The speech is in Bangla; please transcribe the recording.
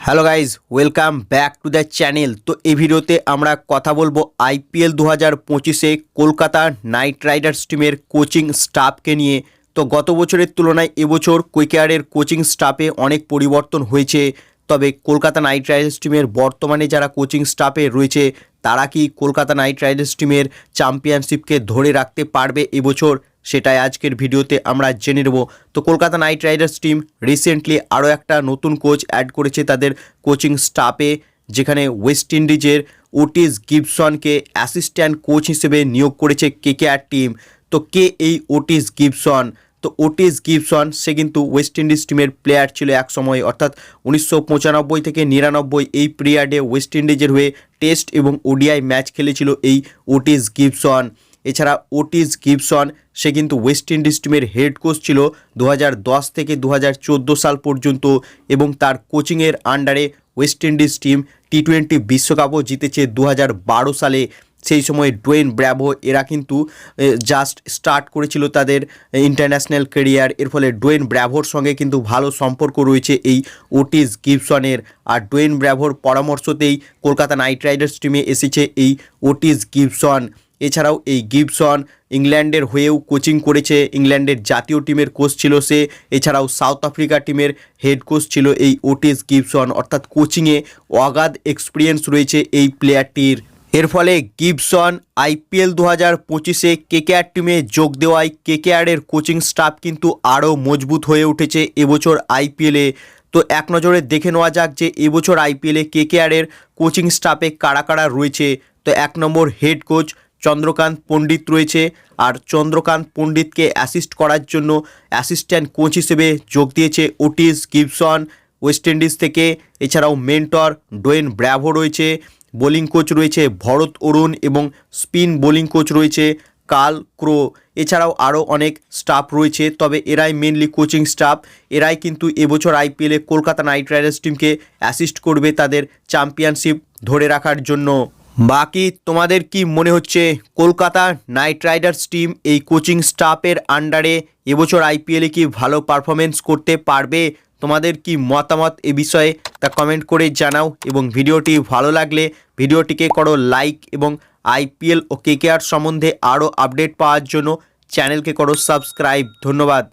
Hello guys, welcome back to the channel. তো এই ভিডিওতে আমরা কথা বলবো আইপিএল 2025-এ কলকাতা নাইট রাইডার্স টিমের কোচিং স্টাফকে নিয়ে। তো গত বছরের তুলনায় এবছর কেকেআরের কোচিং স্টাফে অনেক পরিবর্তন হয়েছে। তবে কলকাতা নাইট রাইডার্স টিমের বর্তমানে যারা কোচিং স্টাফে রয়েছে তারা কি কলকাতা নাইট রাইডার্স টিমের চ্যাম্পিয়নশিপকে ধরে রাখতে পারবে এবছর, সেটাই আজকের ভিডিওতে আমরা জেনে নেব। তো Kolkata night Riders team recently আরও একটা নতুন কোচ অ্যাড করেছে তাদের কোচিং স্টাফে, যেখানে ওয়েস্ট ইন্ডিজের ওটিস গিবসনকে অ্যাসিস্ট্যান্ট কোচ হিসেবে নিয়োগ করেছে কেকেআর টিম। তো কে এই ওটিস গিবসন? তো ওটিস গিবসন সে কিন্তু ওয়েস্ট ইন্ডিজ টিমের প্লেয়ার ছিল এক সময়, অর্থাৎ 1995 থেকে 99 এই পিরিয়ডে ওয়েস্ট ইন্ডিজের হয়ে টেস্ট এবং ওডিআই ম্যাচ খেলেছিল এই ওটিস গিবসন। এছাড়া ওটিস গিবসন সে কিন্তু ওয়েস্ট ইন্ডিজ টিমের হেড কোচ ছিল 2010 থেকে 2014 সাল পর্যন্ত, এবং তার কোচিংয়ের আন্ডারে ওয়েস্ট ইন্ডিজ টিম টি-20 বিশ্বকাপও জিতেছে 2012 সালে। সেই সময় ডোয়েন ব্র্যাভো এরা কিন্তু জাস্ট স্টার্ট করেছিল তাদের ইন্টারন্যাশনাল ক্যারিয়ার। এর ফলে ডোয়েন ব্র্যাভোর সঙ্গে কিন্তু ভালো সম্পর্ক রয়েছে এই ওটিস গিবসনের, আর ডোয়েন ব্র্যাভোর পরামর্শতেই কলকাতা নাইট রাইডার্স টিমে এসেছে এই ওটিস গিবসন। এছাড়াও এই গিবসন ইংল্যান্ডের হয়েও কোচিং করেছে, ইংল্যান্ডের জাতীয় টিমের কোচ ছিল সে। এছাড়াও সাউথ আফ্রিকা টিমের হেড কোচ ছিল এই ওটিস গিবসন, অর্থাৎ কোচিংয়ে অগাধ এক্সপিরিয়েন্স রয়েছে এই প্লেয়ারটির। এর ফলে গিবসন আইপিএল 2025-এ কেকেআর টিমে যোগ দেওয়ায় কেকেআরের কোচিং স্টাফ কিন্তু আরও মজবুত হয়ে উঠেছে এবছর আইপিএলে। তো এক নজরে দেখে নেওয়া যাক যে এবছর আইপিএলে কেকেআরের কোচিং স্টাফে কারা কারা রয়েছে। তো এক নম্বর হেড কোচ চন্দ্রকান্ত পণ্ডিত রয়েছে, আর চন্দ্রকান্ত পণ্ডিতকে অ্যাসিস্ট করার জন্য অ্যাসিস্ট্যান্ট কোচ হিসেবে যোগ দিয়েছে ওটিস গিবসন ওয়েস্ট ইন্ডিজ থেকে। এছাড়াও মেন্টর ডোয়েন ব্র্যাভো রয়েছে, বোলিং কোচ রয়েছে ভরত অরুণ, এবং স্পিন বোলিং কোচ রয়েছে কার্ল ক্রো। এছাড়াও আরও অনেক স্টাফ রয়েছে, তবে এরাই মেনলি কোচিং স্টাফ। এরাই কিন্তু এবছর আইপিএলে কলকাতা নাইট রাইডার্স টিমকে অ্যাসিস্ট করবে তাদের চ্যাম্পিয়নশিপ ধরে রাখার জন্য। বাকি তোমাদের কি মনে হচ্ছে কলকাতা নাইট রাইডার্স টিম এই কোচিং স্টাফের আন্ডারে এবছর আইপিএলে কি ভালো পারফরমেন্স করতে পারবে? তোমাদের কি মতামত এ বিষয়ে তা কমেন্ট করে জানাও, এবং ভিডিওটি ভালো লাগলে ভিডিওটিকে করো লাইক, এবং আইপিএল ও কেকেআর সম্বন্ধে আরও আপডেট পাওয়ার জন্য চ্যানেলকে করো সাবস্ক্রাইব। ধন্যবাদ।